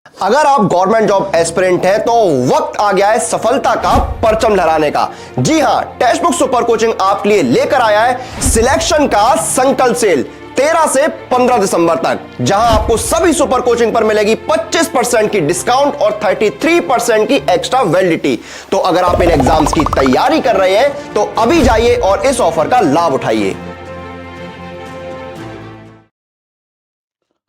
अगर आप government job aspirant हैं तो वक्त आ गया है सफलता का परचम लहराने का। जी हां, टेक्स्ट बुक सुपर कोचिंग आपके लिए लेकर आया है सिलेक्शन का संकल्प सेल 13 से 15 दिसंबर तक, जहां आपको सभी सुपर कोचिंग पर मिलेगी 25% की डिस्काउंट और 33% की एक्स्ट्रा वैलिडिटी। तो अगर आप इन एग्जाम्स की तैयारी कर रहे हैं तो अभी जाइए और इस ऑफर का लाभ उठाइए।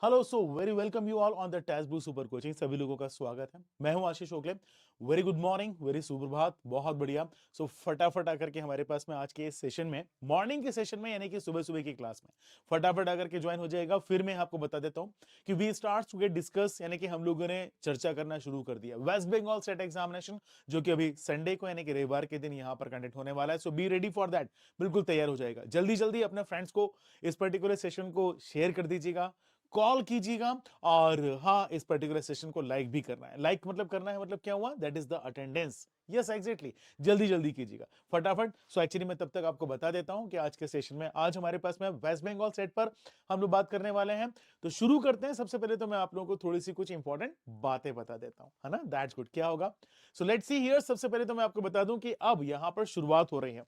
Hello so very welcome you all on the text book super coaching. सभी लोगों का स्वागत है। मैं हूं Ashish Ogle. Very good morning, very सुप्रभात, बहुत बढ़िया। सो फटाफट आकर के हमारे पास में आज के इस सेशन में, मॉर्निंग के सेशन में यानी कि सुबह सुबह की क्लास में फटाफट आकर के ज्वाइन हो जाएगा। फिर मैं आपको बता देता हूं कि we start to get discuss, यानी कि हम लोगों ने चर्चा करना शुरू कर दिया वेस्ट बंगाल स्टेट एग्जामिनेशन, जो कि अभी संडे को यानी कि रविवार के दिन यहां पर कंडक्ट होने वाला है। सो बी रेडी फॉर दैट, बिल्कुल तैयार हो जाएगा। जल्दी जल्दी अपने फ्रेंड्स को इस पर्टिकुलर सेशन को शेयर कर दीजिएगा, कॉल कीजिएगा, और हाँ, इस पर्टिकुलर सेशन को लाइक भी करना है। लाइक मतलब करना है, मतलब क्या हुआ, that is the attendance. Yes exactly, जल्दी जल्दी कीजिएगा फटाफट। सो एक्चुअली मैं तब तक आपको बता देता हूं कि आज के सेशन में, आज हमारे पास में वेस्ट बंगाल सेट पर हम लोग बात करने वाले हैं। तो शुरू करते हैं। सबसे पहले तो मैं आप लोगों को थोड़ी सी कुछ इंपॉर्टेंट बातें बता देता हूं, है ना। That's good. क्या होगा, सो लेट्स सी हियर। सबसे पहले तो मैं आपको बता दूं कि अब यहां पर शुरुआत हो रही है।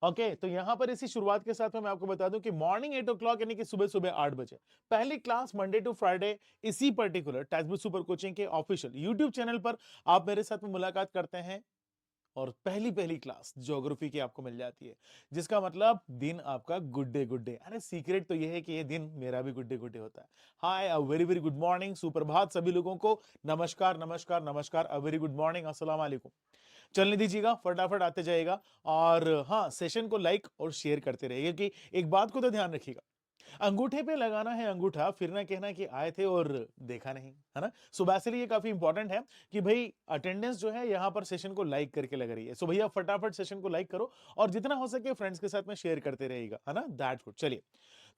ओके तो यहां पर इसी शुरुआत के साथ में मैं आपको बता दूं कि मॉर्निंग 8 o'clock यानी कि सुबह सुबह 8 बजे पहली क्लास मंडे टू फ्राइडे इसी particular text book super coaching के ऑफिशियल यूट्यूब चैनल पर आप मेरे साथ में मुलाकात करते हैं। और पहली पहली क्लास ज्योग्राफी की आपको मिल जाती है, जिसका मतलब दिन आपका गुड डे गुड डे। अरे सीक्रेट तो यह है कि ये दिन मेरा भी गुड डे है। Hi, a very very good morning, सुप्रभात सभी लोगों को। नमस्कार नमस्कार नमस्कार, अ वेरी गुड मॉर्निंग, अस्सलाम वालेकुम। चलने दीजिएगा, फटाफट आते जाएगा। और हाँ, सेशन को लाइक और शेयर करते रहिए, क्योंकि एक बात को तो ध्यान रखिएगा, अंगूठे पे लगाना है अंगूठा, फिर ना कहना कि आए थे और देखा नहीं, है ना। सो बेसिकली ये काफी इंपॉर्टेंट है कि भाई अटेंडेंस जो है यहाँ पर सेशन को लाइक करके लग रही है। सो भैया फटाफट सेशन को लाइक करो और जितना हो सके फ्रेंड्स के साथ में शेयर करते रहेगा, है ना। That's good. चलिए,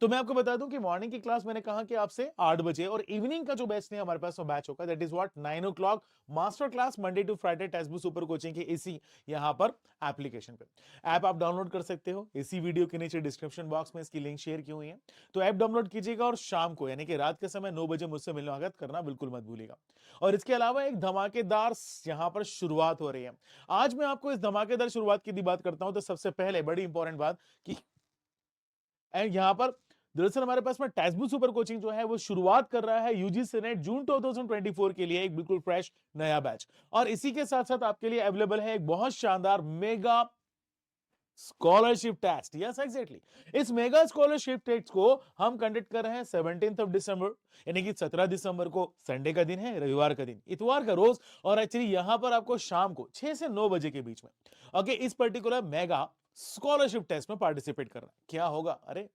तो मैं आपको बता दूं कि मॉर्निंग की क्लास मैंने कहा कि आपसे 8 बजे, और इवनिंग का जो बैच नहीं हमारे पास वो बैच होगा, that is what 9 o'clock master class Monday to Friday text book super coaching के इसी यहाँ पर एप्लीकेशन पे। ऐप आप डाउनलोड कर सकते हो, इसी वीडियो के नीचे डिस्क्रिप्शन बॉक्स में इसकी लिंक शेयर की हुई है। तो ऐप डाउनलोड कीजिएगा और शाम को यानी कि रात के समय 9 बजे मुझसे मुलाकात करना बिल्कुल मत भूलिएगा। और इसके अलावा एक धमाकेदार यहाँ पर शुरुआत हो रही है। आज मैं आपको इस धमाकेदार शुरुआत की बात करता हूं, तो सबसे पहले बड़ी इंपॉर्टेंट बात कि यहाँ पर दरअसल हमारे पास में टेक्स्ट बुक सुपर कोचिंग जो है वो शुरुआत कर रहा है यूजीसी नेट जून 2024 के लिए एक बिल्कुल फ्रेश नया बैच। और इसी के साथ साथ आपके लिए अवेलेबल है एक बहुत शानदार mega scholarship test. Yes exactly, इस मेगा स्कॉलरशिप टेस्ट को हम कंडक्ट कर रहे हैं 17 दिसंबर, यानी कि 17 दिसंबर को संडे का दिन है, रविवार का दिन, इतवार का रोज। और एक्चुअली यहां पर आपको शाम को 6 से 9 बजे के बीच में ओके इस पर्टिकुलर मेगा स्कॉलरशिप टेस्ट में पार्टिसिपेट करना। क्या होगा, अरे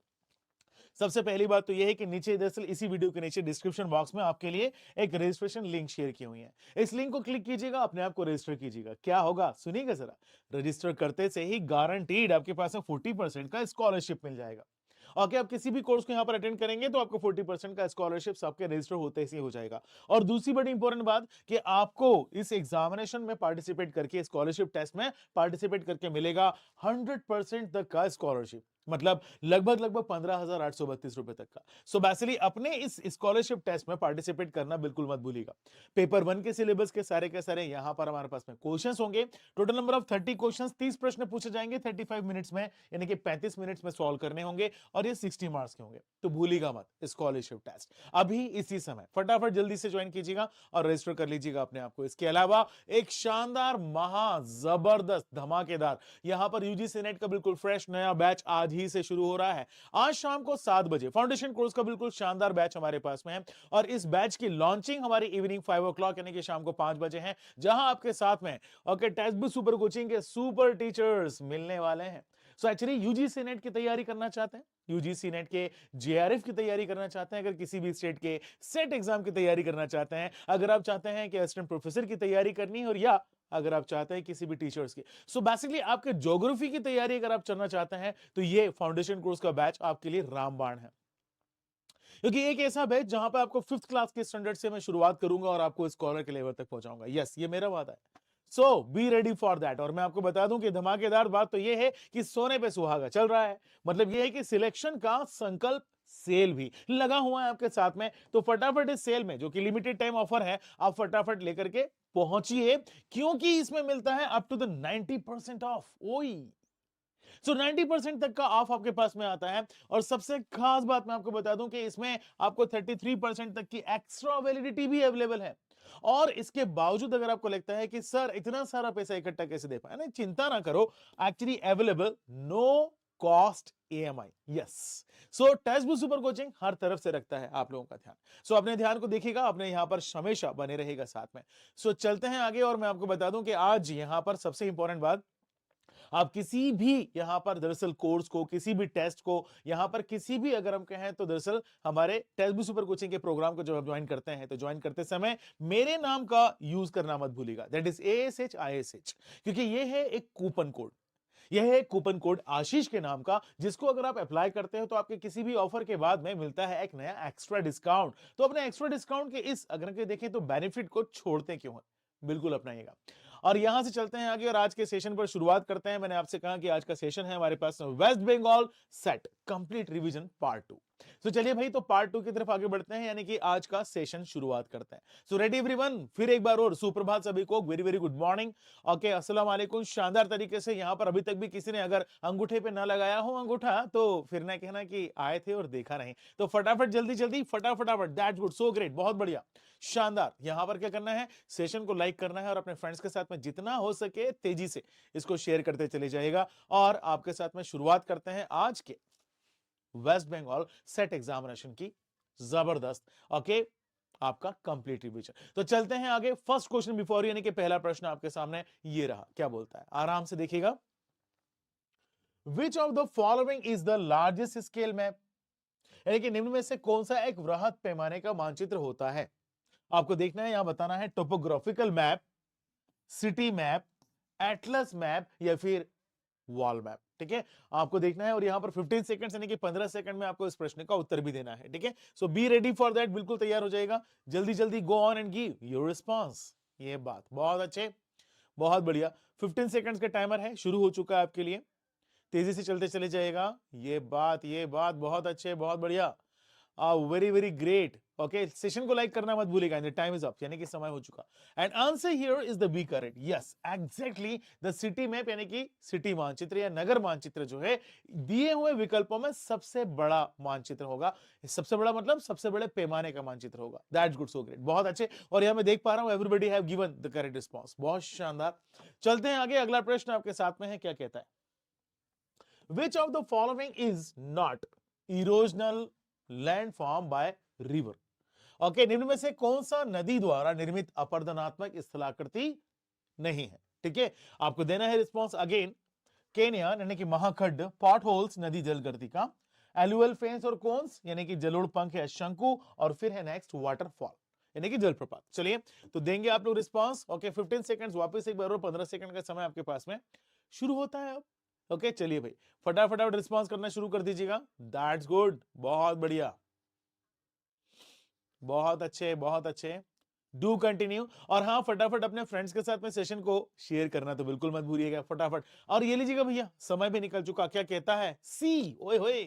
सबसे पहली बात तो यह है कि नीचे, दरअसल इसी वीडियो के नीचे डिस्क्रिप्शन बॉक्स में आपके लिए एक रजिस्ट्रेशन लिंक शेयर की हुई है। इस लिंक को क्लिक कीजिएगा, अपने आप को रजिस्टर कीजिएगा। क्या होगा सुनिएगा जरा, रजिस्टर करते से ही गारंटीड आपके पास में 40% का स्कॉलरशिप मिल जाएगा। ओके, आप किसी भी कोर्स को यहाँ पर अटेंड करेंगे तो आपको 40% का स्कॉलरशिप आपके रजिस्टर होते ही हो जाएगा। और दूसरी बड़ी इंपॉर्टेंट बात कि आपको इस एग्जामिनेशन में पार्टिसिपेट करके, स्कॉलरशिप टेस्ट में पार्टिसिपेट करके मिलेगा 100% तक का स्कॉलरशिप, मतलब लगभग लगभग 15,832 रुपए तक का। सो बेसिकली अपने इस स्कॉलरशिप टेस्ट में पार्टिसिपेट करना बिल्कुल मत भूलिएगा। पेपर 1 के सिलेबस के सारे यहां पर हमारे पास में क्वेश्चंस होंगे। टोटल नंबर ऑफ 30 क्वेश्चंस, 30 प्रश्न पूछे जाएंगे 35 मिनट्स में, यानी कि 35 मिनट्स में सॉल्व करने होंगे। और ये 60 मार्क्स के होंगे। तो भूलिएगा मत स्कॉलरशिप टेस्ट अभी इसी समय फटाफट जल्दी से ज्वाइन कीजिएगा और रजिस्टर कर लीजिएगा अपने आप को। इसके अलावा एक शानदार, महा जबरदस्त, धमाकेदार यहां पर यूजीसी नेट का बिल्कुल फ्रेश नया बैच आज ही से शुरू हो रहा है। आज शाम को 7 बजे फाउंडेशन कोर्स का बिल्कुल शानदार बैच हमारे पास में है। और इस बैच की लॉन्चिंग हमारी इवनिंग 5 o'clock यानी कि शाम को 5 बजे है, जहां आपके साथ में okay text book super coaching के सुपर टीचर्स मिलने वाले हैं। सो एक्चुअली यूजीसी नेट की तैयारी करना चाहते हैं, यूजीसी नेट के जेआरएफ की तैयारी करना चाहते हैं, अगर किसी भी स्टेट के सेट एग्जाम की तैयारी करना चाहते हैं, अगर आप चाहते हैं कि असिस्टेंट प्रोफेसर की तैयारी करनी है, और या अगर आप चाहते हैं किसी भी टीचर्स की, सो बेसिकली आपके ज्योग्राफी की तैयारी अगर आप करना चाहते हैं, तो ये फाउंडेशन कोर्स का बैच आपके लिए रामबाण है। क्योंकि एक ऐसा बैच जहां पर आपको 5th क्लास के स्टैंडर्ड से मैं शुरुआत करूंगा और आपको स्कॉलर के लेवल तक पहुंचाऊंगा। यस, ये मेरा वादा है। सो बी रेडी फॉर दैट। और मैं आपको बता दूं कि धमाकेदार बात तो यह है कि सोने पे सुहागा चल रहा है। मतलब यह है कि सिलेक्शन का संकल्प सेल भी लगा हुआ है आपके साथ में। तो फटाफट इस सेल में, जो कि लिमिटेड टाइम ऑफर है, आप फटाफट लेकर के पहुंचिए, क्योंकि इसमें मिलता है अप टू द 90% ऑफ। ओई सो 90% तक का ऑफ आपके पास में आता है। और सबसे खास बात मैं आपको बता दूं कि इसमें आपको 33% तक की एक्स्ट्रा वैलिडिटी भी अवेलेबल है। और इसके बावजूद अगर आपको लगता है कि सर इतना सारा पैसा इकट्ठा कैसे दे पाए, नहीं चिंता ना करो, actually available no cost EMI। Yes, so textbook super coaching हर तरफ से रखता है आप लोगों का ध्यान। सो अपने ध्यान को देखिएगा, अपने यहां पर हमेशा बने रहेगा साथ में। सो चलते हैं आगे, और मैं आपको बता दूं कि आज यहां पर सबसे इंपॉर्टेंट बात, आप किसी भी यहां पर दरअसल कोर्स को, किसी भी टेस्ट को, यहां पर किसी भी अगर हम कहें तो दरअसल हमारे टेक्स्टबुक सुपर कोचिंग के प्रोग्राम को जब आप ज्वाइन करते हैं, तो ज्वाइन करते समय मेरे नाम का यूज करना मत भूलिएगा, दैट इज ASHISH, क्योंकि ये है एक कूपन कोड। यह है कूपन कोड आशीष के नाम का, जिसको अगर आप अप्लाई करते हो तो आपके किसी भी ऑफर के बाद में मिलता है एक नया एक्स्ट्रा डिस्काउंट। तो अपने एक्स्ट्रा डिस्काउंट के इस अगर के देखें तो बेनिफिट को छोड़ते क्यों है, बिल्कुल अपनाइएगा। और यहां से चलते हैं आगे और आज के सेशन पर शुरुआत करते हैं। मैंने आपसे कहा कि आज का सेशन है हमारे पास West Bengal set complete revision part 2। तो चलिए भाई, तो पार्ट 2 की तरफ आगे बढ़ते हैं, यानी कि आज का सेशन शुरुआत करते हैं। सो रेडी एवरीवन, फिर एक बार और सुप्रभात सभी को, very very good morning. Okay, अस्सलाम वालेकुम। शानदार तरीके से यहां पर अभी तक भी किसी ने अगर अंगूठे पे ना लगाया हो अंगूठा, तो फिर ना कहना कि आए थे और देखा नहीं। तो फटाफट जल्दी जल्दी फटाफट, दैट्स गुड, सो ग्रेट, बहुत बढ़िया, शानदार। यहां पर क्या करना है, सेशन को लाइक करना है और अपने फ्रेंड्स के साथ में जितना हो सके तेजी से इसको शेयर करते चले जाएगा। और आपके साथ में शुरुआत करते हैं आज के वेस्ट बंगाल सेट एग्जामिनेशन की जबरदस्त ओके आपका कंप्लीट रिवीजन। तो चलते हैं आगे, फर्स्ट क्वेश्चन बिफोर, यानी कि पहला प्रश्न आपके सामने ये रहा, क्या बोलता है, आराम से देखिएगा। Which of the following is the largest scale map, यानी कि निम्न में से कौन सा एक वृहद पैमाने का मानचित्र होता है। आपको देखना है, यहां बताना है topographical map, city map, Atlas map या फिर वॉल मैप। ठीक है, आपको देखना है और यहां पर 15 सेकंड्स यानी कि 15 सेकंड में आपको इस प्रश्न का उत्तर भी देना है। ठीक है, सो बी रेडी फॉर दैट, बिल्कुल तैयार हो जाएगा, जल्दी जल्दी go on and give your response. ये बात बहुत अच्छे, बहुत बढ़िया। 15 सेकंड्स का टाइमर है, शुरू हो चुका है आपके लिए, तेजी से चलते चले जाएगा। ये बात बहुत अच्छे, बहुत बढ़िया, very very great. Okay, session को लाइक करना मत भूलिएगा, and the time is up, यानी कि समय हो चुका। And answer here is the B correct, yes exactly, the city map, यानी कि सिटी मानचित्र या नगर मानचित्र जो है दिए हुए विकल्पों में सबसे बड़ा मानचित्र होगा। सबसे बड़ा मतलब सबसे बड़े पैमाने का मानचित्र होगा। दैट्स गुड, सो ग्रेट, बहुत अच्छे। और यहां मैं देख पा रहा हूं everybody have given the correct response, बहुत शानदार। चलते हैं आगे, अगला प्रश्न आपके साथ में है, क्या कहता है, which of the following is not erosional landform by river. Okay, निम्न में से कौन सा नदी द्वारा निर्मित अपरदनात्मक स्थलाकृति नहीं है। ठीक है, आपको देना है रिस्पांस अगेन, केनियन यानी कि महाखड्ड, पॉट होल्स नदी जलगर्तिका, एलुअल फेंस और कोन्स यानी कि जलोढ़ पंख या शंकु, और फिर है नेक्स्ट वाटरफॉल यानी कि जलप्रपात। चलिए, तो देंगे आप लोग रिस्पांस। ओके, 15 सेकंड्स वापस एक बार और 15 सेकंड का समय आपके पास में शुरू होता है अब। ओके, चलिए भाई, फटाफट रिस्पांस करना शुरू कर दीजिएगा। दैट्स गुड, बहुत बढ़िया, बहुत अच्छे, बहुत अच्छे, डू कंटिन्यू। और हाँ, फटाफट अपने फ्रेंड्स के साथ में सेशन को शेयर करना तो बिल्कुल मत भूलिएगा, फटाफट। और ये लीजिएगा भैया, समय भी निकल चुका, क्या कहता है, सी, ओए होए,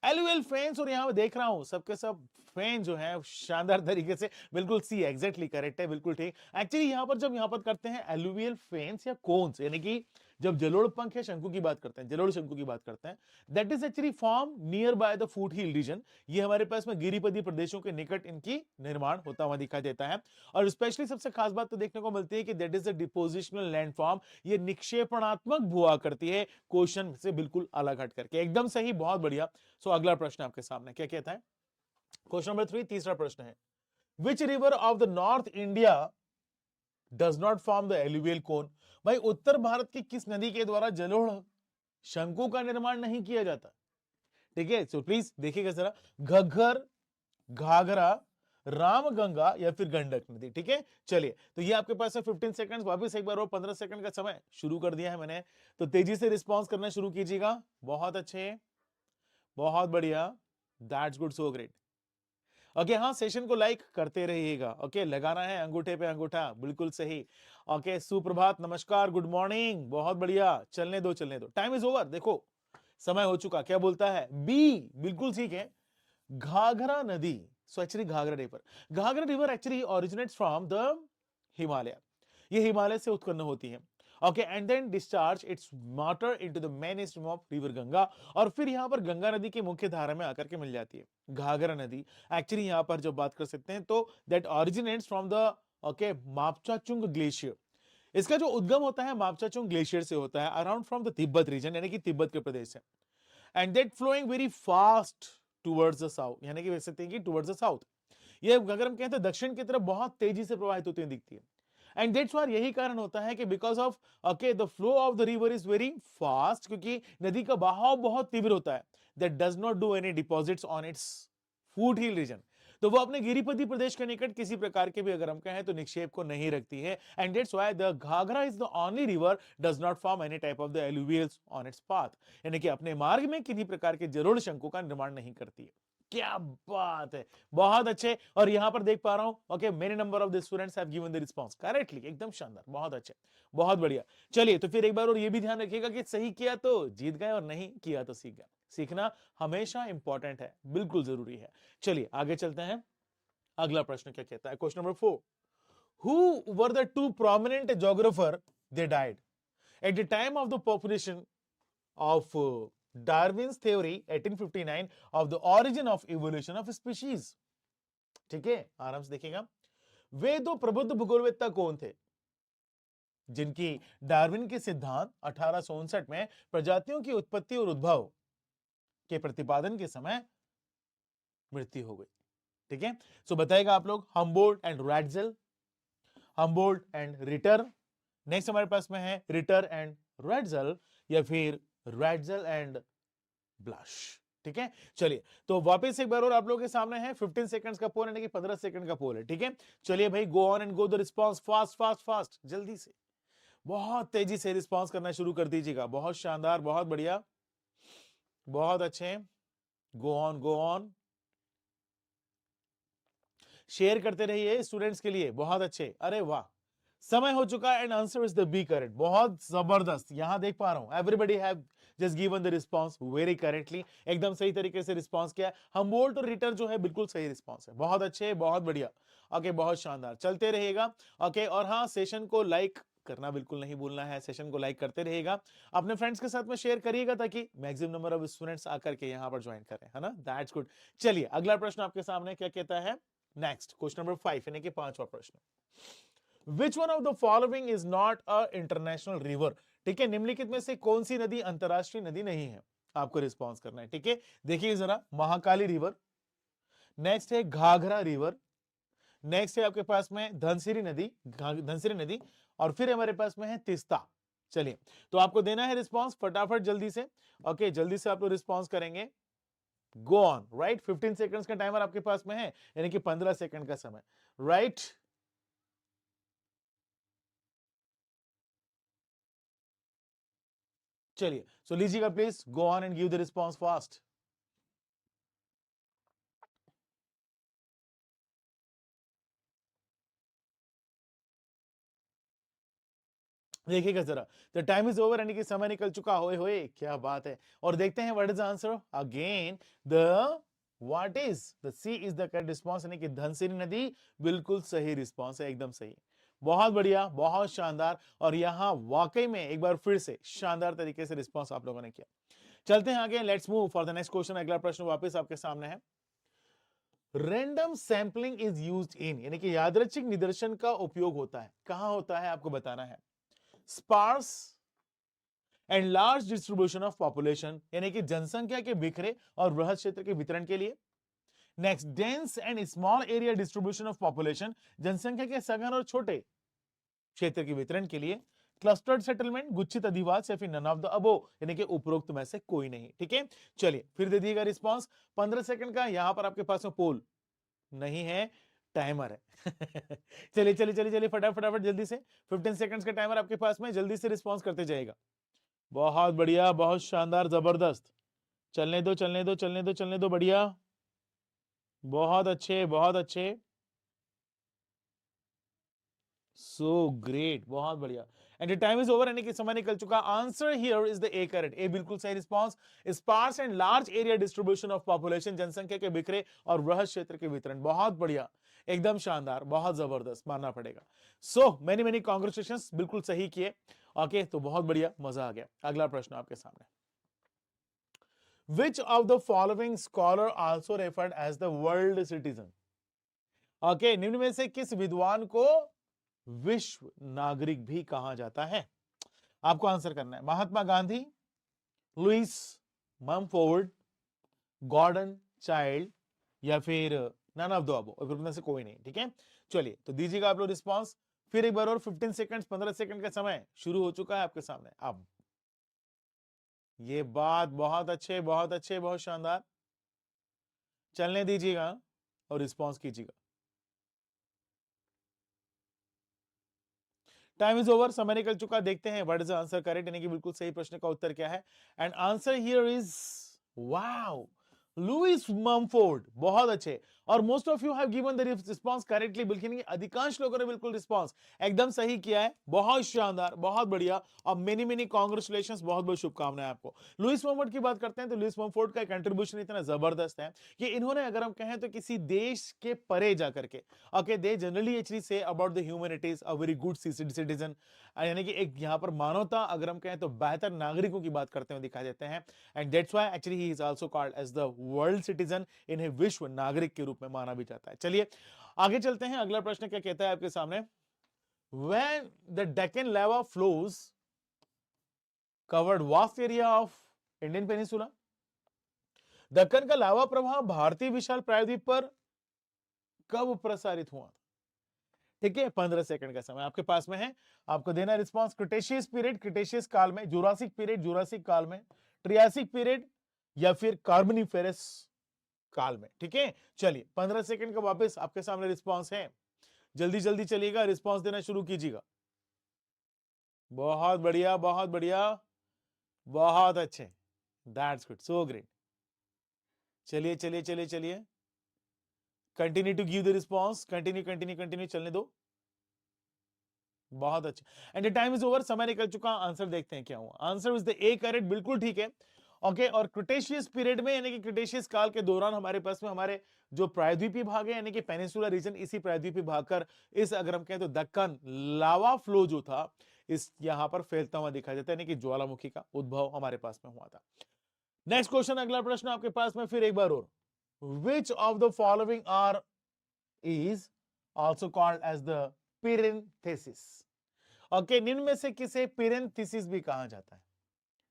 एलयूएल फैंस। और यहां देख रहा हूं सबके सब फैन जो है शानदार तरीके से, बिल्कुल सी एग्जैक्टली करेक्ट है, बिल्कुल ठीक। एक्चुअली यहां पर जब यहां पर करते हैं एलुवियल फैंस या कोन्स, यानी कि जब जलोढ़ पंख या शंकु की बात करते हैं, जलोढ़ शंकु की बात करते हैं, that is actually form near by the foothill region. ये हमारे पास में गिरिपदी प्रदेशों के निकट इनकी निर्माण होता हुआ दिखाई देता है। और स्पेशली सबसे खास बात तो देखने को मिलती है कि that is a depositional landform, ये निक्षेपणात्मक भूआ करती है, क्वेश्चन से बिल्कुल अलग हट करके, एकदम सही, बहुत बढ़िया। सो अगला प्रश्न आपके सामने क्या कहता है, क्वेश्चन नंबर 3, तीसरा प्रश्न है, which river of the north India does not form the alluvial cone. भाई, उत्तर भारत की किस नदी के द्वारा जलोढ़ शंकु का निर्माण नहीं किया जाता। ठीक है, सो प्लीज देखिएगा जरा, घग्गर, घाघरा, रामगंगा या फिर गंडक नदी। ठीक है, चलिए, तो ये आपके पास है 15 सेकंड्स, वापस एक बार और 15 सेकंड का समय शुरू कर दिया है मैंने, तो तेजी से रिस्पॉन्स करना शुरू कीजिएगा। बहुत अच्छे, बहुत बढ़िया, that's good, so great. Okay, हाँ, सेशन को लाइक करते रहिएगा। ओके, लगाना है अंगूठे पे अंगूठा, बिल्कुल सही। ओके, सुप्रभात, नमस्कार, गुड मॉर्निंग, बहुत बढ़िया, चलने दो, टाइम इज ओवर, देखो समय हो चुका, क्या बोलता है, बी, बिल्कुल ठीक है, घाघरा नदी, so actually Ghaghara river actually originates from the Himalaya, ये हिमालय से उत्पन्न होती है। Okay, and then discharge its water into the main stream of river Ganga, और फिर यहां पर गंगा नदी की मुख्य धारा में आकर के मिल जाती है घाघरा नदी। एक्चुअली यहां पर जब बात कर सकते हैं तो that originates from the okay Mapchachung glacier. इसका जो उद्गम होता है मापचाचुंग ग्लेशियर से होता है, around from the Tibet region, यानी कि तिब्बत के प्रदेश से, and that flowing very fast towards the south, यानी कि कह सकते हैं कि टुवर्ड्स द साउथ। ये अगर हम कहते हैं दक्षिण की तरफ बहुत तेजी से प्रवाहित होती दिखती है, एंड दैट्स व्हाई यही कारण होता है कि because of okay the flow of the river is very fast, क्योंकि नदी का बहाव बहुत तीव्र होता है, that does not do any deposits on its foothill region, तो वो अपने गिरिपति प्रदेश के निकट किसी प्रकार के भी अगर हम कहें तो निक्षेप को नहीं रखती है, and that's why the Ghaghara is the only river does not form any type of the alluvials on its path, यानी कि अपने मार्ग में किसी प्रकार के जरूर शंकु का निर्माण नहीं करती है। क्या बात है, बहुत अच्छे। और यहां पर देख पा रहा हूं okay many number of the students have given the response correctly, एकदम शानदार, बहुत अच्छे, बहुत बढ़िया। चलिए तो फिर एक बार और ये भी ध्यान रखिएगा कि सही किया तो जीत गए और नहीं किया तो सीख गए। सीखना हमेशा इंपॉर्टेंट है, बिल्कुल जरूरी है। चलिए आगे चलते हैं, अगला प्रश्न क्या कहता है, question number 4, who were the two prominent geographer they died at the time of the population of Darwin's theory 1859 of the origin of evolution of species। ठीक है, आराम से देखिएगा। वे दो प्रबुद्ध भूगोलवेत्ता कौन थे जिनकी डार्विन के सिद्धांत 1859 में प्रजातियों की उत्पत्ति और उद्भव के प्रतिपादन के समय मृत्यु हो गई। ठीक है, सो बताएगा आप लोग, Humboldt and Ratzel, Humboldt and Ritter, next हमारे पास में है रिटर एंड रैटजेल, या फिर रैटजेल एंड ब्लश। ठीक है, चलिए तो वापस एक बार और आप लोगों के सामने है 15 सेकंड्स का पोल, यानी कि 15 सेकंड का पोल है। ठीक है, चलिए भाई, go on and go the response fast fast fast, जल्दी से, बहुत तेजी से रिस्पांस करना शुरू कर दीजिएगा। बहुत शानदार, बहुत बढ़िया, बहुत अच्छे, go on go on, share करते रहिए स्टूडेंट्स के लिए, बहुत अच्छे। अरे वाह, समय हो चुका है and answer is the B correct, बहुत जबरदस्त। यहां देख पा रहा हूं everybody have just given the response very correctly, एकदम सही तरीके से रिस्पांस किया। हम्बोल्ट और रिटर जो है बिल्कुल सही रिस्पांस है, बहुत अच्छे, बहुत बढ़िया। ओके, बहुत शानदार, चलते रहेगा। ओके, और हाँ, सेशन को लाइक करना बिल्कुल नहीं भूलना है, सेशन को लाइक करते रहेगा, अपने फ्रेंड्स के साथ में शेयर करिएगा ताकि मैक्सिमम नंबर ऑफ स्टूडेंट्स आकर के यहां पर ज्वाइन करें, है ना, दैट्स गुड। चलिए अगला प्रश्न आपके सामने क्या कहता है, नेक्स्ट क्वेश्चन नंबर 5, यानी कि 5वां प्रश्न, Which one of the following is not a international river? ठीक है, निम्नलिखित में से कौन सी नदी अंतरराष्ट्रीय नदी नहीं है, आपको रिस्पॉन्स करना है। ठीक है, देखिए जरा, महाकाली रिवर, नेक्स्ट है घाघरा रिवर, नेक्स्ट है आपके पास में धनसिरी नदी, और फिर हमारे पास में है तीस्ता। चलिए तो आपको देना है रिस्पॉन्स फटाफट, जल्दी से। ओके, जल्दी से आप लोग रिस्पॉन्स करेंगे, गो ऑन, राइट। 15 सेकंड्स का टाइमर आपके पास में है, यानी कि 15 सेकंड का समय, राइट। चलिए, सो लीजिएगा please, go on and give the response fast. देखिएगा जरा, द टाइम इज ओवर, यानी कि समय निकल चुका, होए होए, क्या बात है। और देखते हैं what is the answer again, the what is the C is the correct response, यानी कि धनसिरी नदी बिल्कुल सही रिस्पॉन्स है, एकदम सही, बहुत बढ़िया, बहुत शानदार। और यहां वाकई में एक बार फिर से शानदार तरीके से रिस्पॉन्स आप लोगों ने किया। चलते हैं आगे, let's move for the next question. अगला प्रश्न वापस आपके सामने है, random sampling is used in, यानी कि यादृच्छिक निदर्शन का उपयोग होता है, कहां होता है आपको बताना है। Sparse and large distribution of population, यानी कि जनसंख्या के बिखरे और बृहद क्षेत्र के वितरण के लिए। Next, dense and small area distribution of population, जनसंख्या के सघन और छोटे क्षेत्र के वितरण के लिए। क्लस्टर्ड सेटलमेंट, गुच्छित अधिवास, या फिर नन ऑफ द अबोव, यानी कि उपरोक्त में से कोई नहीं। ठीक है, चलिए फिर दे दिएगा रिस्पांस 15 सेकंड का, यहां पर आपके पास में पोल नहीं है, टाइमर है। चलिए चलिए चलिए चलिए, फटाफट जल्दी से, 15 सेकंड्स का टाइमर आपके पास में, जल्दी से रिस्पांस करते जाएगा। बहुत बढ़िया, बहुत शानदार, जबरदस्त, चलने दो चलने दो चलने दो चलने दो, बढ़िया, बहुत अच्छे, बहुत अच्छे, सो ग्रेट, बहुत बढ़िया, and the time is over, यानी कि समय निकल चुका। Answer here is the A correct, A बिल्कुल सही रिस्पांस। Sparse and large area distribution of population, जनसंख्या के बिखरे और वृहद क्षेत्र के वितरण। बहुत बढ़िया, एकदम शानदार, बहुत जबरदस्त मानना पड़ेगा। सो मेनी मेनी कांग्रेचुलेशंस, बिल्कुल सही किए। ओके, तो बहुत बढ़िया, मजा आ गया। अगला प्रश्न आपके सामने, Which of the following scholar also referred as the world citizen? Okay, निम्न में से किस विद्वान को विश्व नागरिक भी कहा जाता है? आपको आंसर करना है। Mahatma Gandhi, Louis Mumford, Gordon Childe, या फिर नन ऑफ द अबव, इनमें से कोई नहीं। ठीक है, चलिए तो दीजिएगा आप लोग रिस्पॉन्स फिर एक बार और। 15 सेकंड 15 सेकंड का समय शुरू हो चुका है आपके सामने। अब ये बात बहुत अच्छे, बहुत अच्छे, बहुत शानदार, चलने दीजिएगा और रिस्पॉन्स कीजिएगा। टाइम इज ओवर, समय निकल चुका। देखते हैं what is the answer correct, यानी कि बिल्कुल सही प्रश्न का उत्तर क्या है। And answer here is wow, Lewis Mumford. बहुत अच्छे, और most of you have given the response correctly, बल्कि अधिकांश लोगों ने बिल्कुल रिस्पांस एकदम सही किया है। बहुत शानदार, बहुत बढ़िया, और मेनी मेनी कांग्रेचुलेशंस, बहुत बहुत शुभकामनाएं आपको। लुइस ममफोर्ड की बात करते हैं तो लुइस ममफोर्ड का कंट्रीब्यूशन इतना जबरदस्त है कि इन्होंने, अगर हम कहें तो किसी देश के परे जाकर के, okay, they generally actually say about the humanities, a very good citizen, यानी कि एक यहां पर मानवता, अगर हम कहें तो बेहतर नागरिकों की बात करते हुए दिखाई देते हैं। And that's why actually he is also called as the world citizen, इन्हें विश्व नागरिक के रूप में माना भी जाता है। चलिए आगे चलते हैं। अगला प्रश्न क्या कहता है आपके सामने, when the Deccan lava flows covered vast area of Indian peninsula, Deccan का लावा प्रवाह भारतीय विशाल प्रायद्वीप पर कब प्रसारित हुआ? ठीक है, 15 सेकंड का समय आपके पास में है, आपको देना रिस्पांस। क्रिटेशियस पीरियड, क्रिटेशियस काल में, जुरासिक पीरियड, जुरासिक काल में, ट्रियासिक पीरियड, या फिर कार्बोनिफेरस काल में। ठीक है, चलिए 15 सेकंड का वापस आपके सामने रिस्पांस है, जल्दी जल्दी चलिएगा, रिस्पांस देना शुरू कीजिएगा। बहुत बढ़िया, बहुत बढ़िया, बहुत अच्छे, दैट्स गुड, सो ग्रेट। चलिए चलिए चलिए चलिए, continue to give the response, continue continue continue, चलने दो। बहुत अच्छा, and the time is over, समय निकल चुका। आंसर देखते हैं क्या हुआ। Answer is the A correct, बिल्कुल ठीक है। ओके, और क्रिटेशियस पीरियड में, यानी कि क्रिटेशियस काल के दौरान हमारे पास में हमारे जो प्रायद्वीपीय भाग है, यानी कि पेनिनसुला रीजन, इसी प्रायद्वीपीय भाग कर इस, अगर हम कहें तो दक्कन लावा फ्लो जो था, इस यहां पर फैलता हुआ दिखाई देता है, यानी कि ज्वालामुखी का उद्भव हमारे पास में हुआ था। नेक्स्ट क्वेश्चन, अगला प्रश्न आपके पास में फिर एक बार और, which of the following are is also called as the parenthesis? Okay, निम्न में से किसे पेरेंथेसिस भी कहा जाता है?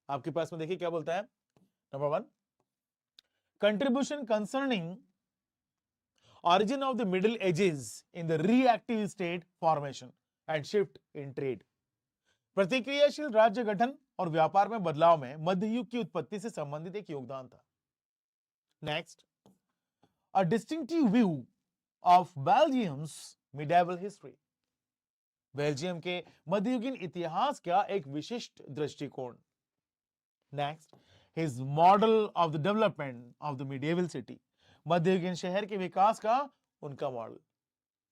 आपके पास में देखिए क्या बोलता है। Number 1, contribution concerning origin of the middle ages in the reactive state formation and shift in trade. प्रतिक्रियाशील राज्य गठन और व्यापार में बदलाव में मध्य युग की उत्पत्ति से संबंधित एक योगदान था। Next, a distinctive view of Belgium's medieval history. Belgium के मध्ययुगीन इतिहास का एक विशिष्ट दृष्टिकोण। Next, his model of the development of the medieval city. मध्ययुगीन शहर के विकास का उनका मॉडल,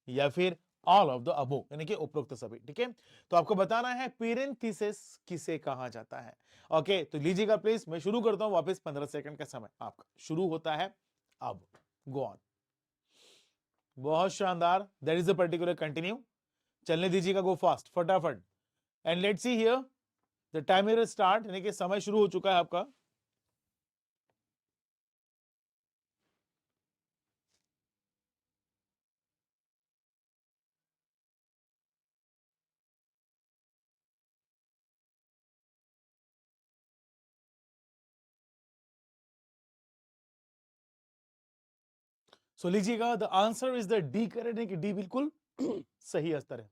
या फिर ऑल ऑफ द अबो, यानी कि उपरोक्त सभी। ठीक है, तो आपको बताना है पेरेंथेसिस किसे कहा जाता है। ओके, तो लीजिएगा प्लीज, मैं शुरू करता हूं वापस। 15 सेकंड का समय आपका शुरू होता है अब। Go on. बहुत शानदार, that is the particular, continue, चलने दीजिएगा, गो फास्ट, फटाफट। And let's see here the timer start, यानी कि समय शुरू हो चुका है आपका। सो लीजिएगा, the answer is the D correct, यानी कि डी बिल्कुल सही उत्तर है।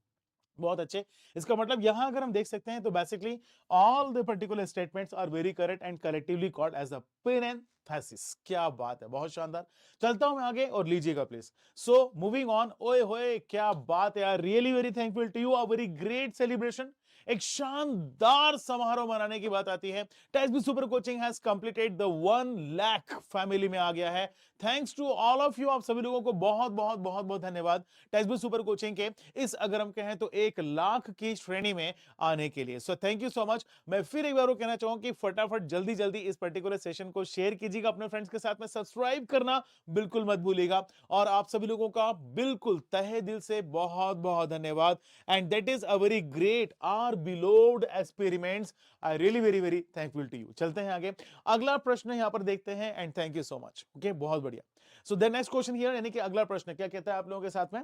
बहुत अच्छे, इसका मतलब यहां अगर हम देख सकते हैं तो basically all the particular statements are very correct and collectively called as a parenthesis. क्या बात है, बहुत शानदार। चलता हूं मैं आगे और लीजिएगा प्लीज। सो मूविंग ऑन, ओए होए क्या बात है यार, really very thankful to you, a very great celebration एक शानदार समारोह मनाने की बात आती है। Test B super coaching has completed the 1 lakh family में आ गया है। Thanks to all of you, आप सभी लोगों को बहुत बहुत बहुत बहुत धन्यवाद टेस्ट बी सुपर कोचिंग के इस, अगर हम कहें तो 1 लाख की श्रेणी में आने के लिए। सो थैंक यू सो मच। मैं फिर एक बार वो कहना चाहूंगा कि फटाफट जल्दी जल्दी इस पर्टिकुलर सेशन को शेयर कीजिएगा अपने फ्रेंड्स के साथ में, सब्सक्राइब करना बिल्कुल मत भूलिएगा। और आप सभी लोगों का बिल्कुल तहे दिल से बहुत बहुत धन्यवाद। And that is a very great our beloved experiments. I really very very thankful to you. चलते हैं आगे, अगला प्रश्न यहां पर देखते हैं। And thank you so much. Okay, बहुत बढ़िया। So the next question here, यानी कि अगला प्रश्न क्या कहता है आप लोगों के साथ में,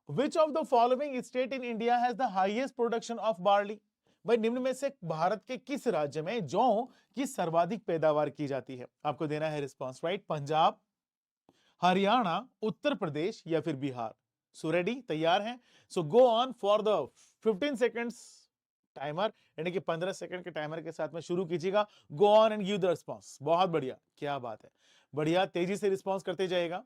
Which of the following state in India has the highest production of barley? भाई निम्न में से भारत के किस राज्य में जौ की सर्वाधिक पैदावार की जाती है? आपको देना है रिस्पांस, राइट? पंजाब, हरियाणा, उत्तर प्रदेश या फिर बिहार। सो रेडी, तैयार हैं? So go on for the 15 seconds timer, यानी कि 15 सेकंड के टाइमर के साथ में शुरू कीजिएगा। Go on and give the response. बहुत बढ़िया, क्या बात है, बढ़िया, तेजी से रिस्पांस करते जाएगा।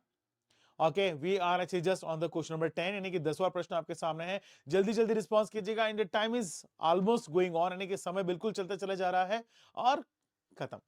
Okay, we are actually just on the question number 10, यानी कि 10वां प्रश्न आपके सामने है। जल्दी जल्दी रिस्पांस कीजिएगा। And the time is almost going on, यानी कि समय बिल्कुल चलते चले जा रहा है और खत्म।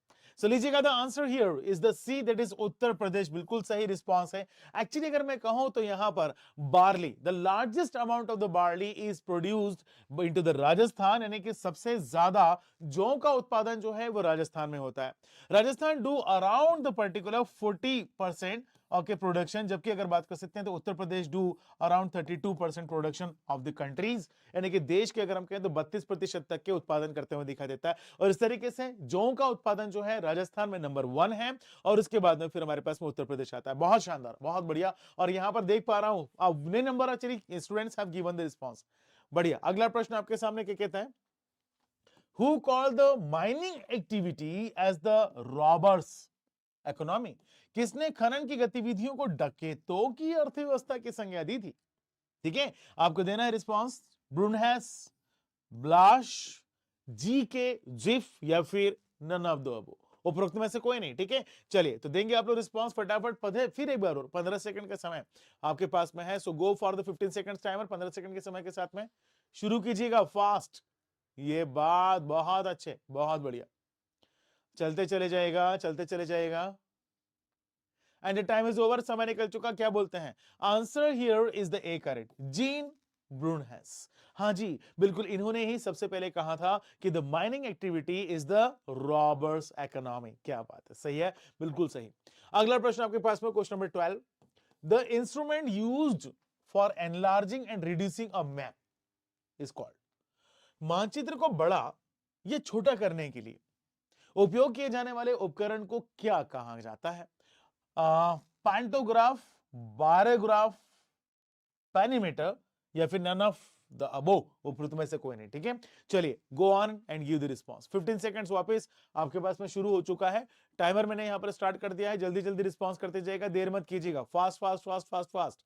सो लीजिएगा, the answer here is the C, that is Uttar Pradesh. बिल्कुल सही रिस्पांस है। एक्चुअली अगर मैं कहूं तो यहां पर barley, the largest amount of the barley is produced into the Rajasthan, यानी कि सबसे ज्यादा जौ का उत्पादन जो है वो राजस्थान में होता है। Rajasthan do around the particular 40% okay production, जबकि अगर बात कर सकते हैं तो Uttar Pradesh do around 32% production of the countries, यानी कि देश के अगर हम कहें तो 32% तक के उत्पादन करते हुए दिखाई देता है। और इस तरीके से जौ का उत्पादन जो है राजस्थान में नंबर 1 है, और उसके बाद में फिर हमारे पास में उत्तर प्रदेश आता है। बहुत शानदार, बहुत बढ़िया। और यहां पर देख पा रहा हूं number actually students have given the response. बढ़िया। अगला प्रश्न आपके सामने क्या कहता है, who called the mining activity as the robbers economy? किसने खनन की गतिविधियों को डकैतों की अर्थव्यवस्था की संज्ञा दी थी? ठीक है, आपको देना है रिस्पांस, ब्रूनहेस, ब्लाश, जी के, जिफ या फिर नन ऑफ द अबव। उपरोक्त में से कोई नहीं। ठीक है, चलिए तो देंगे आप लोग रिस्पांस फटाफट। फिर एक बार और 15 सेकंड का समय आपके पास में है। So go for the 15 second timer. 15 second के समय के साथ में शुरू कीजिएगा फास्ट। ये बात बहुत अच्छे, बहुत बढ़िया, चलते चले जाएगा, चलते चले जाएगा। And the time is over, समय निकल चुका। क्या बोलते हैं? Answer here is the A correct, Jean Brunhes. हाँ जी, बिल्कुल, इन्होंने ही सबसे पहले कहा था कि the mining activity is the robbers economy. क्या बात है, सही है, बिल्कुल सही। अगला प्रश्न आपके पास में question number 12, the instrument used for enlarging and reducing a map is called. मानचित्र को बड़ा या छोटा करने के लिए उपयोग किए जाने वाले उपकरण को क्या कहा जाता है? पैंटोग्राफ, बारोग्राफ, पेनीमीटर या फिर नन ऑफ द अबोव। उपरोक्त में से कोई नहीं। ठीक है, चलिए go on and give the response. 15 seconds वापस आपके पास में शुरू हो चुका है। टाइमर मैंने यहां पर स्टार्ट कर दिया है। जल्दी जल्दी रिस्पांस करते जाएगा, देर मत कीजिएगा। Fast fast fast fast fast.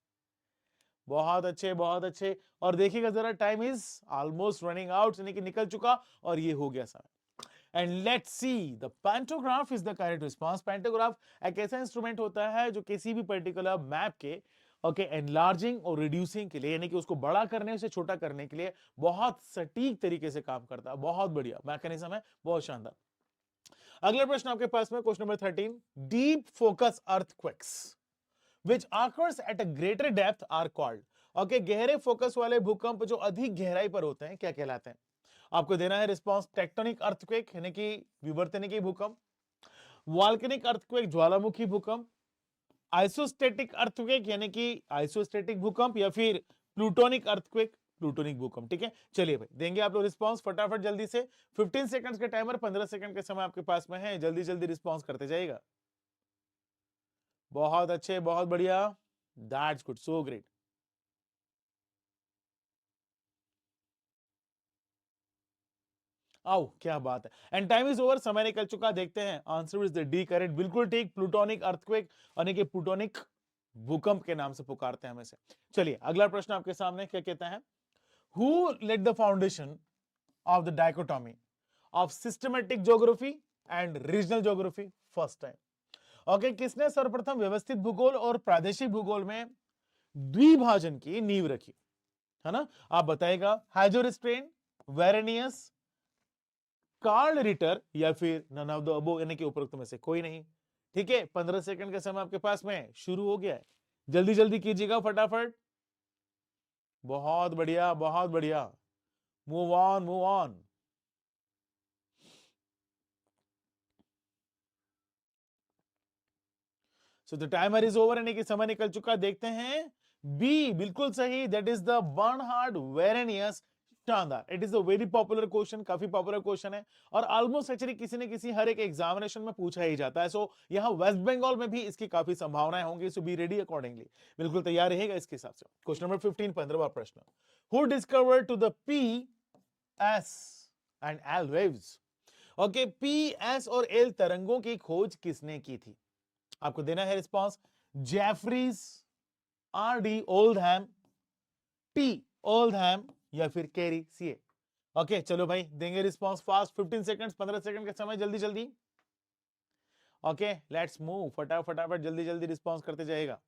बहुत अच्छे, बहुत अच्छे। और देखिएगा जरा, time is almost running out, यानी कि निकल चुका और ये हो गया समय। And let's see, the pantograph is the correct response. Pantograph एक ऐसा इंस्ट्रूमेंट होता है जो किसी भी पर्टिकुलर मैप के ओके एनलार्जिंग और रिड्यूसिंग के लिए, यानी कि उसको बड़ा करने से छोटा करने के लिए बहुत सटीक तरीके से काम करता है। बहुत बढ़िया मैकेनिज्म है, बहुत शानदार। अगला प्रश्न आपके पास में question number 13, deep focus earthquakes which occurs at a greater depth are called। Okay, गहरे फोकस वाले भूकंप जो अधिक गहराई पर होते हैं क्या कहलाते हैं? आपको देना है रिस्पांस, टेक्टोनिक अर्थक्वेक यानी कि विवर्तनिकी भूकंप, वॉल्केनिक अर्थक्वेक ज्वालामुखी भूकंप, आइसोस्टेटिक अर्थक्वेक यानी कि आइसोस्टेटिक भूकंप, या फिर प्लूटोनिक अर्थक्वेक प्लूटोनिक भूकंप। ठीक है, चलिए भाई देंगे आप लोग रिस्पांस फटाफट जल्दी से। 15 सेकंड्स के टाइमर, 15 सेकंड के समय आपके पास में है। जल्दी जल्दी रिस्पांस करते जाइएगा। बहुत अच्छे, बहुत बढ़िया, दैट्स गुड, सो ग्रेट। आओ, क्या बात है। एंड टाइम इज ओवर, समय निकल चुका। देखते हैं, answer is the D correct, बिल्कुल ठीक, प्लूटोनिक अर्थक्वेक यानी कि प्लूटोनिक भूकंप के नाम से पुकारते हैं हमें से। चलिए अगला प्रश्न आपके सामने क्या कहता है, who led the foundation of the dichotomy of systematic geography and regional geography first time? Okay, किसने सर्वप्रथम व्यवस्थित भूगोल और प्रादेशिक भूगोल में द्विभाजन की नींव रखी? है ना? आप बताएगा हैजो रिस्ट्रेन, वेरेनियस, कार्ल रिटर या फिर नन ऑफ द अबो, यानी कि उपरोक्त में से कोई नहीं। ठीक है, 15 सेकंड का समय आपके पास में शुरू हो गया है, जल्दी जल्दी कीजिएगा फटाफट। बहुत बढ़िया, बहुत बढ़िया। Move on, move on. So the timer is over, यानी कि समय निकल चुका। देखते हैं बी, बिल्कुल सही, that is the Bernhard Varenius. शानदार, it is a very popular question, काफी पॉपुलर क्वेश्चन है और ऑलमोस्ट एक्चुअली किसी न किसी हर एक एग्जामिनेशन में पूछा ही जाता है। सो यहाँ वेस्ट बंगाल में भी इसकी काफी संभावनाएं होंगी, सो बी रेडी अकॉर्डिंगली, बिल्कुल तैयार रहेगा इसके हिसाब से। क्वेश्चन नंबर 15, 15वां प्रश्न। Who discovered to the P, S and L waves? Okay, P, S और एल तरंगों की खोज किसने की थी? आपको देना है response. Jeffreys, R D Oldham, T Oldham या फिर कैरी सीए। ओके चलो भाई, देंगे रिस्पॉन्स फास्ट। 15 सेकंड्स, 15 सेकंड का समय, जल्दी जल्दी। ओके लेट्स मूव, फटाफट जल्दी जल्दी रिस्पॉन्स करते जाएगा।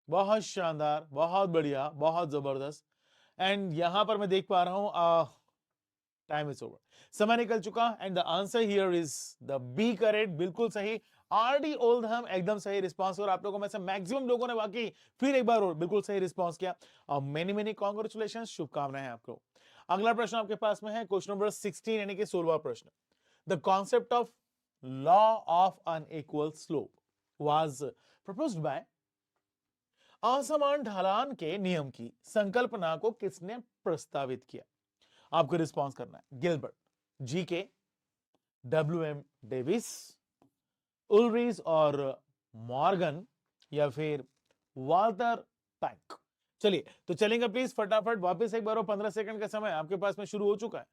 बहुत शानदार, बहुत बढ़िया, बहुत जबरदस्त। एंड यहां पर मैं देख पा रहा हूं टाइम इज ओवर, समय निकल चुका। And the answer here is the B, correct, बिल्कुल सही। आरडी ओल्डहम एकदम सही रिस्पांस। और आप लोगों में से मैक्सिमम लोगों ने वाकई फिर एक बार और बिल्कुल सही रिस्पांस किया और मेनी मेनी कांग्रेचुलेशंस, शुभकामनाएं आपको। अगला प्रश्न आपके पास में है क्वेश्चन नंबर 16, यानी कि 16वां प्रश्न। The concept of law of unequal slope was proposed by, असमान ढलान के नियम की संकल्पना को किसने प्रस्तावित किया? आपको रिस्पॉन्स करना है। Gilbert, G K, W M. Davis, Ulrich और मॉर्गन या फिर वाल्टर पैक। चलिए तो चलेंगे प्लीज फटाफट वापस एक बार। 15 सेकंड का समय आपके पास में शुरू हो चुका है।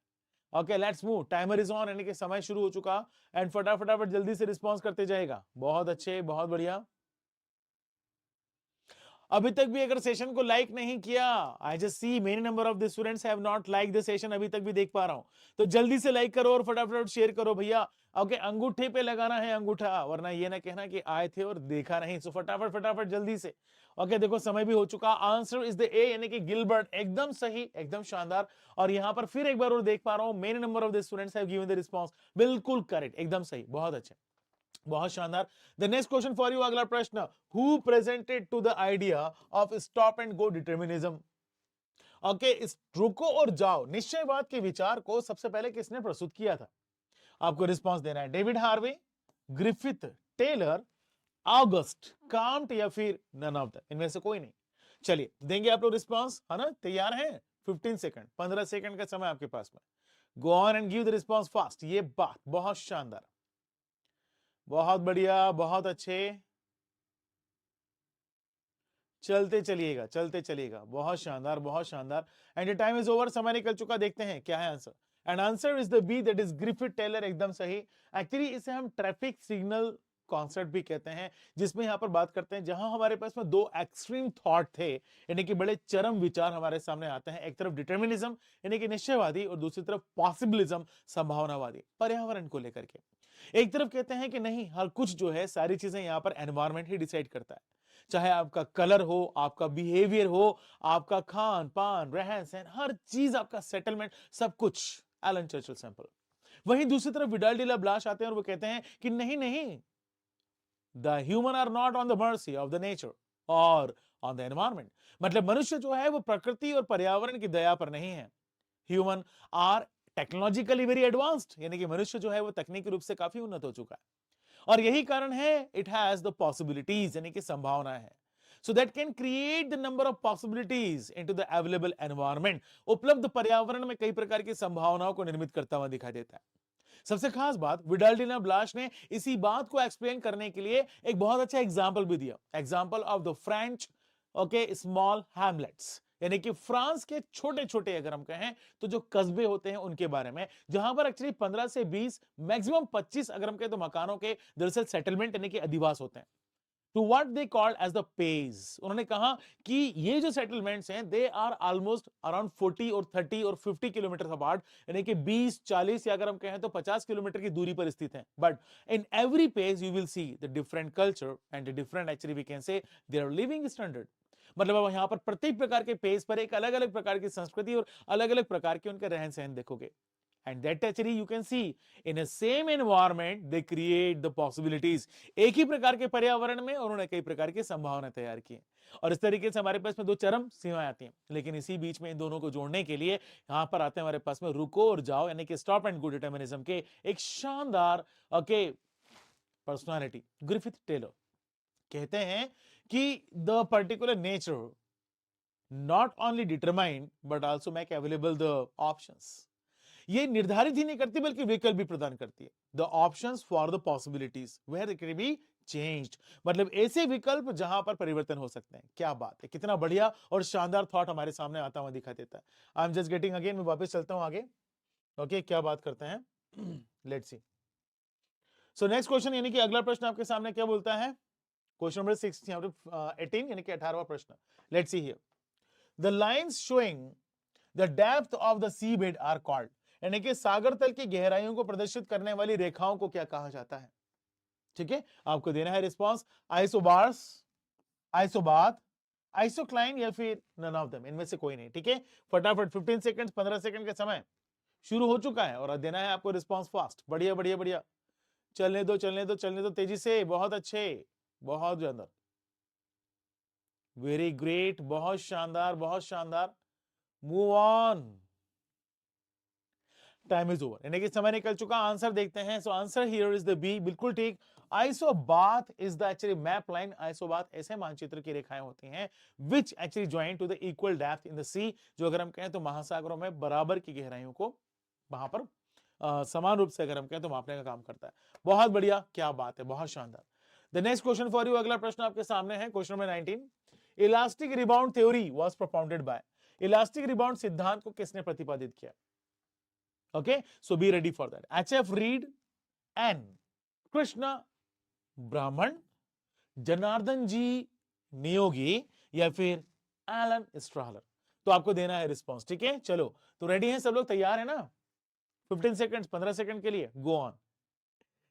Okay let's move, timer is on, यानी कि समय शुरू हो चुका। एंड फटाफट जल्दी से रिस्पॉन्स करते जाएगा। बहुत अच्छे, बहुत बढ़िया। अभी तक भी अगर सेशन को लाइक नहीं किया, I just see many number of the students have not like the session, अभी तक भी देख पा रहा हूं, तो जल्दी से लाइक करो और फटाफट शेयर करो भैया। ओके अंगूठे पे लगाना है अंगूठा, वरना ये ना कहना कि आए थे और देखा नहीं। सो फटाफट जल्दी से। ओके देखो समय भी हो चुका। आंसर इज द ए, यानी कि गिलबर्ट, एकदम सही, एकदम शानदार। और यहां पर फिर एक बार और देख पा रहा हूं many number of the students have given the response, बिल्कुल करेक्ट, एकदम सही, बहुत अच्छे, बहुत शानदार। The next question for you, अगला प्रश्न। Who presented to the idea of stop and go determinism? Okay, इस रुको और जाओ निश्चयवाद के विचार को सबसे पहले किसने प्रस्तुत किया था? आपको रिस्पांस देना है। David Harvey, Griffith, Taylor, August Comte या फिर नन ऑफ द, इनमें से कोई नहीं। चलिए देंगे आप लोग रिस्पांस, है ना? तैयार हैं? 15 सेकंड, 15 सेकंड का समय आपके पास में। Go on and give the response fast. ये बात बहुत शानदार, बहुत बढ़िया, बहुत अच्छे। चलते चलिएगा, चलते चलिएगा, बहुत शानदार, बहुत शानदार। एंड टाइम इज ओवर, समय निकल चुका। देखते हैं क्या है answer. And answer is the B, that is Griffith Taylor, एकदम सही। एक्चुअली इसे हम ट्रैफिक सिग्नल कॉन्सेप्ट भी कहते हैं, जिसमें यहां पर बात करते हैं जहां हमारे पास में दो एक्सट्रीम थॉट थे, यानी कि बड़े चरम विचार हमारे सामने आते हैं। एक तरफ डिटर्मिनिज्म यानी कि निश्चयवादी, और दूसरी तरफ पॉसिबिलिज्म, संभावनावादी, पर्यावरण को लेकर के। एक तरफ कहते हैं कि नहीं, हर कुछ जो है सारी चीजें यहां पर एनवायरमेंट ही डिसाइड करता है, चाहे आपका कलर हो, आपका बिहेवियर हो, आपका खान पान, रहन सहन, हर चीज, आपका सेटलमेंट, सब कुछ। Ellen Churchill Semple. वहीं दूसरी तरफ विडाल डी ला ब्लाश आते हैं और वो कहते हैं कि नहीं नहीं, the human are not on the mercy of the nature और ऑन द एनवायरमेंट। मतलब मनुष्य जो है वो प्रकृति और पर्यावरण की दया पर नहीं है। Human are technologically very advanced, यानी कि मनुष्य जो है वो तकनीकी रूप से काफी उन्नत हो चुका है, और यही कारण है इट हैज द पॉसिबिलिटीज, यानी कि संभावना है, so that can create the number of possibilities into the available environment. उपलब्ध पर्यावरण में कई प्रकार की संभावनाओं को निर्मित करता हुआ दिखाई देता है। सबसे खास बात, विडाल डी ला ब्लाश ने इसी बात को एक्सप्लेन करने के लिए एक बहुत अच्छा एग्जाम्पल भी दिया। Example of the French okay small Hamlet's, यानी कि फ्रांस के छोटे छोटे, अगर हम कहें तो जो कस्बे होते हैं उनके बारे में, जहां पर एक्चुअली 15 से 20 मैक्सिमम 25 अगर हम कहें तो मकानों के दरअसल सेटलमेंट यानी कि अधिवास होते हैं। To what they called as the page. उन्होंने कहा कि ये जो सेटलमेंट्स हैं दे आर ऑलमोस्ट अराउंड 40 और 30 और 50 किलोमीटर अपार्ट, यानी कि 20 40 या अगर हम कहें तो 50 किलोमीटर की दूरी पर स्थित हैं। But in every page you will see the different culture and the different actually we can say their living standard. मतलब अब यहाँ पर प्रत्येक प्रकार के पेज पर एक अलग अलग प्रकार की संस्कृति और अलग अलग प्रकार के उनके रहन सहन देखोगे। And that actually you can see in a same environment they create the possibilities। एक ही प्रकार के पर्यावरण में उन्होंने कई प्रकार की संभावना तैयार की है। और इस तरीके से हमारे पास में दो चरम सीमाएं आती हैं, लेकिन इसी बीच में इन दोनों को जोड़ने के लिए यहां पर आते हैं हमारे पास में रुको और जाओ यानी कि स्टॉप एंड गो डिटर्मिनिज्म के एक शानदार पर्सनालिटी ग्रिफिथ टेलर। कहते हैं कि the particular nature not only determine but also make available the options. ये निर्धारित ही नहीं करती बल्कि विकल्प भी प्रदान करती है। The options for the possibilities where they can be changed, मतलब ऐसे विकल्प जहां पर परिवर्तन हो सकते हैं। क्या बात है, कितना बढ़िया और शानदार थॉट हमारे सामने आता हुआ दिखाई देता है। I am just getting again, मैं वापस चलता हूं आगे। ओके क्या बात करते हैं, let's see. So next question यानी कि अगला प्रश्न आपके सामने क्या बोलता है, क्वेश्चन नंबर 18 यानी कि 18वां प्रश्न। Let's see here, the lines showing the depth of the sea bed are called, यानी कि सागर तल की गहराइयों को प्रदर्शित करने वाली रेखाओं को क्या कहा जाता है। ठीक है, आपको देना है रिस्पांस, आइसोबार्स, आइसोबाथ, आइसोक्लाइन या फिर नन ऑफ देम, इनमें से कोई नहीं। ठीक है, फटाफट 15 सेकंड 15 सेकंड का समय शुरू हो चुका है और देना है आपको रिस्पांस फास्ट। बढ़िया बढ़िया बढ़िया, चलने दो चलने दो चलने दो तेजी से, बहुत अच्छे, बहुत ज्यादा, वेरी ग्रेट, बहुत शानदार बहुत शानदार। Move on, time is over, यानी कि समय निकल चुका। आंसर देखते हैं। So answer here is the B, बिल्कुल ठीक। Isobath is the actually map line. Isobath ऐसे मानचित्र की रेखाएं होती हैं which actually join to the equal depth in the sea, जो अगर हम कहें तो महासागरों में बराबर की गहराइयों को वहां पर समान रूप से अगर हम कहें तो मापने का काम करता है। बहुत बढ़िया, क्या बात है, बहुत शानदार। The next question for you, अगला प्रश्न आपके सामने है, question number 19। Elastic rebound theory was propounded bye, elastic rebound सिद्धांत को किसने प्रतिपादित किया। Okay, so be ready for that. H.F. Reed and Krishna ब्राह्मण, जनार्दन जी नियोगी या फिर एलन स्ट्रहलर। तो आपको देना है रिस्पांस। ठीक है, चलो तो रेडी हैं सब लोग, तैयार है ना। 15 सेकंड 15 सेकंड के लिए गो ऑन।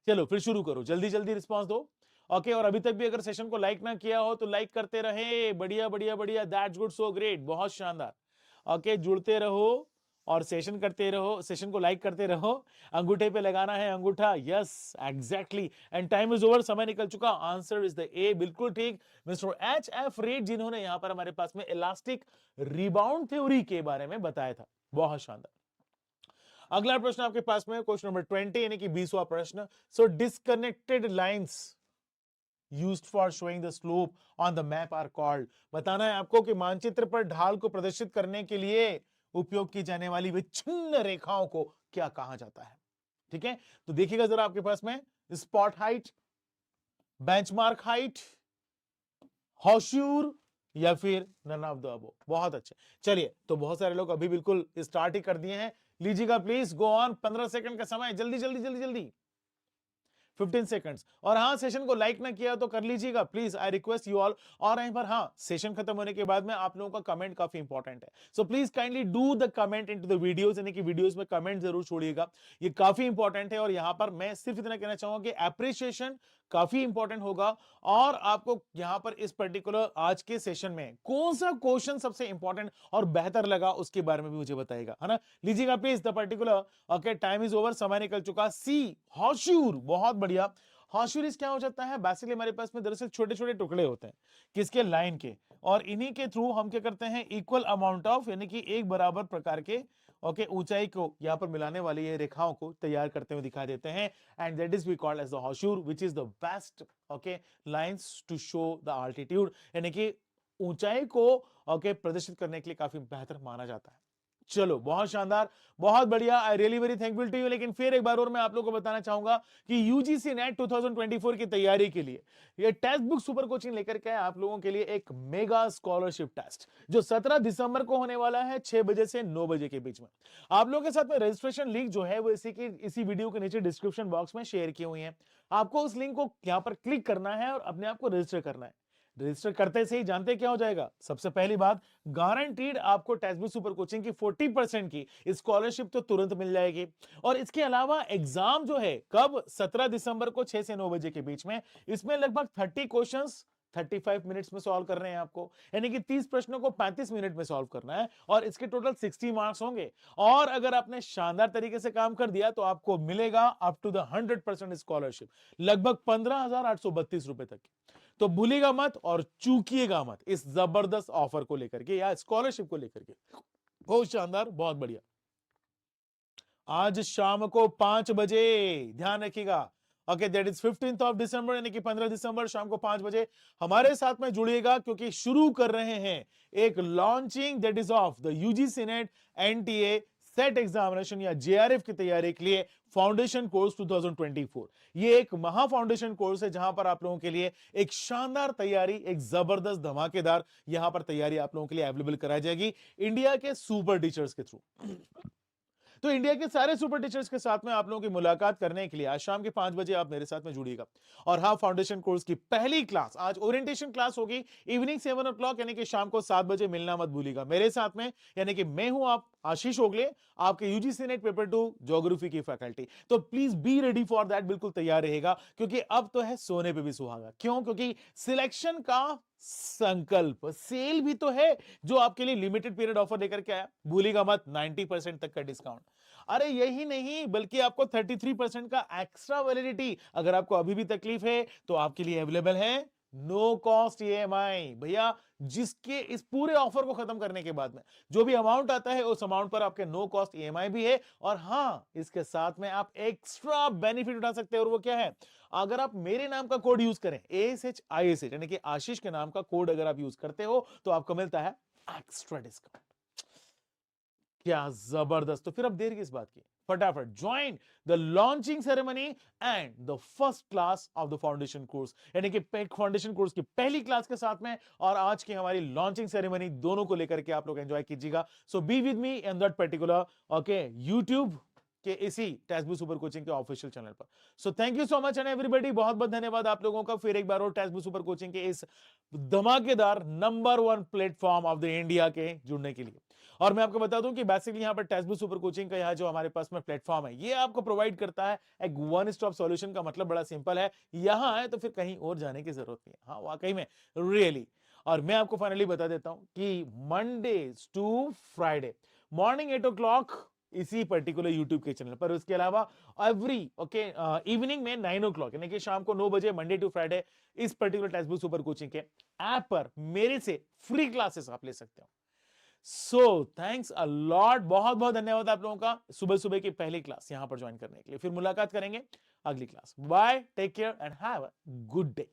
चलो फिर शुरू करो, जल्दी जल्दी रिस्पांस दो। ओके, और अभी तक भी अगर सेशन को लाइक ना किया हो तो लाइक करते रहे। बढ़िया बढ़िया बढ़िया, दैट्स गुड, सो ग्रेट, बहुत शानदार। ओके, जुड़ते रहो और सेशन करते रहो, सेशन को लाइक करते रहो। अंगूठे पे लगाना है अंगूठा, yes exactly, and time is over, समय निकल चुका। आंसर इज द ए, बिल्कुल ठीक, मिस्टर H.F. रीड, जिन्होंने यहां पर हमारे पास में इलास्टिक रिबाउंड थ्योरी के बारे में बताया था। बहुत शानदार। अगला प्रश्न आपके पास में क्वेश्चन नंबर 20 यानी कि 20वां प्रश्न। So disconnected lines used for showing the slope on the map are called. बताना है आपको कि मानचित्र पर ढाल को प्रदर्शित करने के लिए उपयोग की जाने वाली विच्छिन्न रेखाओं को क्या कहा जाता है। ठीक है, तो देखिएगा जरा आपके पास में स्पॉट हाइट, बेंचमार्क हाइट, हॉर्स्यूर या फिर नन ऑफ द अबव। बहुत अच्छे, चलिए तो बहुत सारे लोग अभी बिल्कुल स्टार्ट ही कर दिए हैं। लीजिएगा प्लीज, गो ऑन, 15 सेकंड का समय, जल्दी जल्दी जल्दी जल्दी, 15 सेकंड्स। और हाँ, सेशन को लाइक ना किया तो कर लीजिएगा please, I request you all. और यहीं पर हाँ, सेशन खत्म होने के बाद में आप लोगों का कमेंट काफी इंपॉर्टेंट है, so please kindly do the comment into the videos, यानी कि वीडियोस में कमेंट जरूर छोड़िएगा, ये काफी इंपॉर्टेंट है। और यहां पर मैं सिर्फ इतना कहना चाहूंगा कि एप्रिसिएशन काफी इंपॉर्टेंट होगा। और आपको यहां पर इस पर्टिकुलर आज के सेशन में कौन सा क्वेश्चन सबसे इंपॉर्टेंट और बेहतर लगा उसके बारे में भी मुझे बताइएगा, है ना। लीजिएगा please the particular. Okay, time is over, समय निकल चुका। सी हॉर्स्यूर, बहुत बढ़िया। हॉर्स्यूरिस क्या हो जाता है, बेसिकली हमारे पास में दरअसल छोटे छोटे टुकड़े होते हैं, किसके, लाइन के, और इन्हीं के थ्रू हम क्या करते हैं, इक्वल अमाउंट ऑफ, यानी कि एक बराबर प्रकार के ओके ऊंचाई को यहां पर मिलाने वाली ये रेखाओं को तैयार करते हुए दिखाई देते हैं। And that is we called as the hachure, which is the best okay lines to show the altitude, यानी कि ऊंचाई को ओके प्रदर्शित करने के लिए काफी बेहतर माना जाता है। चलो बहुत शानदार, बहुत बढ़िया, I really very thankful to you. लेकिन फिर एक बार और मैं आप लोगों को बताना चाहूंगा कि यूजीसी नेट 2024 की तैयारी के लिए ये टेस्ट बुक सुपर कोचिंग लेकर के आप लोगों के लिए एक मेगा स्कॉलरशिप टेस्ट, जो 17 दिसंबर को होने वाला है 6 बजे से 9 बजे के बीच में। आप लोगों के साथ में रजिस्ट्रेशन लिंक जो है वो इसी वीडियो के नीचे डिस्क्रिप्शन बॉक्स में शेयर की हुई है। आपको उस लिंक को यहां पर क्लिक करना है और अपने आप को रजिस्टर करना है। रजिस्टर करते से ही जानते क्या हो जाएगा, सबसे पहली बात, गारंटीड आपको टेस्ट बुक सुपर कोचिंग की 40% की स्कॉलरशिप तो तुरंत मिल जाएगी। और इसके अलावा एग्जाम जो है कब, 17 दिसंबर को 6 से 9 बजे के बीच में, इसमें लगभग 30 क्वेश्चंस 35 मिनट्स में सॉल्व कर रहे हैं आपको, यानी कि 30 प्रश्नों को 35 मिनट में सॉल्व करना है और इसके टोटल 60 मार्क्स होंगे। और अगर आपने शानदार तरीके से काम कर दिया तो आपको मिलेगा अप टू द 100% स्कॉलरशिप, लगभग 15,832 रुपए तक की। तो भूलिएगा मत और चूकिएगा मत इस जबरदस्त ऑफर को लेकर के या स्कॉलरशिप को लेकर के। बहुत शानदार, बहुत बढ़िया। आज शाम को 5 बजे, ध्यान रखिएगा, okay, that is 15th of December, यानी कि 15 दिसंबर शाम को 5 बजे हमारे साथ में जुड़िएगा, क्योंकि शुरू कर रहे हैं एक launching that is of the UGC net NTA set examination या जेआरएफ की तैयारी के लिए फाउंडेशन कोर्स 2024। ये एक महा फाउंडेशन कोर्स है जहां पर आप लोगों के लिए एक शानदार तैयारी, एक जबरदस्त धमाकेदार यहां पर तैयारी आप लोगों के लिए अवेलेबल कराई जाएगी इंडिया के सुपर टीचर्स के थ्रू। तो इंडिया के सारे सुपर टीचर्स के साथ में आप लोगों की मुलाकात करने के लिए आज शाम के 5 बजे आप मेरे साथ में जुड़िएगा। और हाँ, फाउंडेशन कोर्स की पहली क्लास, आज ओरिएंटेशन क्लास होगी इवनिंग 7 o'clock, यानी कि शाम को 7 बजे मिलना मत भूलिएगा मेरे साथ में, यानी कि मैं हूं आप आशीष ओगले, आपके यूजीसी नेट पेपर 2 ज्योग्राफी की फैकल्टी। तो please be ready for that, बिल्कुल तैयार रहेगा, क्योंकि अब तो है सोने पे भी सुहागा। क्यों? क्योंकि सिलेक्शन का संकल्प सेल भी तो है जो आपके लिए लिमिटेड पीरियड ऑफर लेकर के आया, भूलिएगा मत, 90% तक का डिस्काउंट। अरे यही नहीं, बल्कि आपको 33% का एक्स्ट्रा वैलिडिटी, अगर आपको अभी भी तकलीफ है तो आपके लिए अवेलेबल है नो कॉस्ट ईएमआई। भैया, जिसके इस पूरे ऑफर को खत्म करने के बाद में जो भी अमाउंट आता है उस अमाउंट पर आपके नो कॉस्ट ईएमआई भी है। और हां, इसके साथ में आप एक्स्ट्रा बेनिफिट उठा सकते हैं, और वो क्या है? अगर आप मेरे नाम का कोड यूज करें, ASHISH, यानी कि आशीष के नाम का कोड अगर आप यूज करते हो तो आपको मिलता है एक्स्ट्रा डिस्काउंट। क्या जबरदस्त! तो फिर अब देर किस बात की, फटाफट join the launching ceremony and the first class of the foundation course, यानी कि फाउंडेशन कोर्स की पहली क्लास के साथ में और आज की हमारी लॉन्चिंग सेरेमनी, दोनों को लेकर के आप लोग एंजॉय कीजिएगा। So be with me in that particular, okay, YouTube के इसी टेक्स्ट बुक सुपर कोचिंग के ऑफिशियल चैनल पर। So thank you so much and everybody, बहुत बहुत धन्यवाद आप लोगों का फिर एक बार और टेक्स्ट बुक सुपर कोचिंग के इस धमाकेदार number 1 platform of the India के जुड़ने के लिए। और मैं आपको बता दूं कि बेसिकली यहां पर टेक्स्ट बुक सुपर कोचिंग का यहां जो हमारे पास में प्लेटफॉर्म है, ये आपको प्रोवाइड करता है एक वन स्टॉप सॉल्यूशन का मतलब बड़ा सिंपल है, यहां है तो फिर कहीं और जाने की जरूरत नहीं है। हाँ, वाकई में, रियली। और मैं आपको फाइनली बता देता हूं कि Monday to Friday morning 8 o'clock इसी पर्टिकुलर यूट्यूब के चैनल पर, उसके अलावा एवरी इवनिंग में 9 o'clock, यानी कि शाम को 9 बजे मंडे टू फ्राइडे इस particular text book super coaching के ऐप पर मेरे से फ्री क्लासेस आप ले सकते हो। सो थैंक्स अ लॉट, बहुत बहुत धन्यवाद आप लोगों का सुबह सुबह की पहली क्लास यहां पर ज्वाइन करने के लिए। फिर मुलाकात करेंगे अगली class. Bye, take care and have a good day.